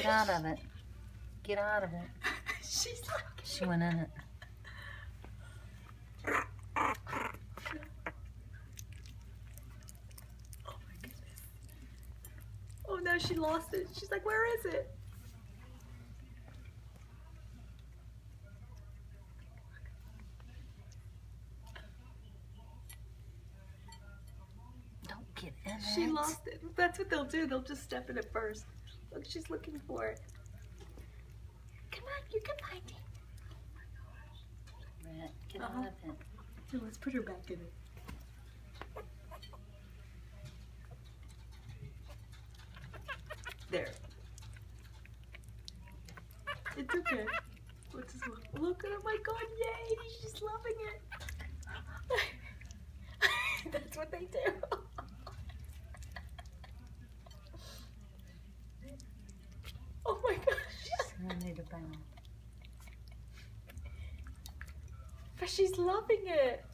out of it. Get out of it. She's like... She went in it. Oh my goodness. Oh no, she lost it. She's like, where is it? Don't get in it. She lost it. That's what they'll do. They'll just step in it first. Look, she's looking for it. Come on, you can find it. Brett, get out of it. So let's put her back in it. There. It's okay. What's this one? Look at, oh my god, yay! She's loving it. That's what they do. Oh my gosh. I need a bound. But she's loving it.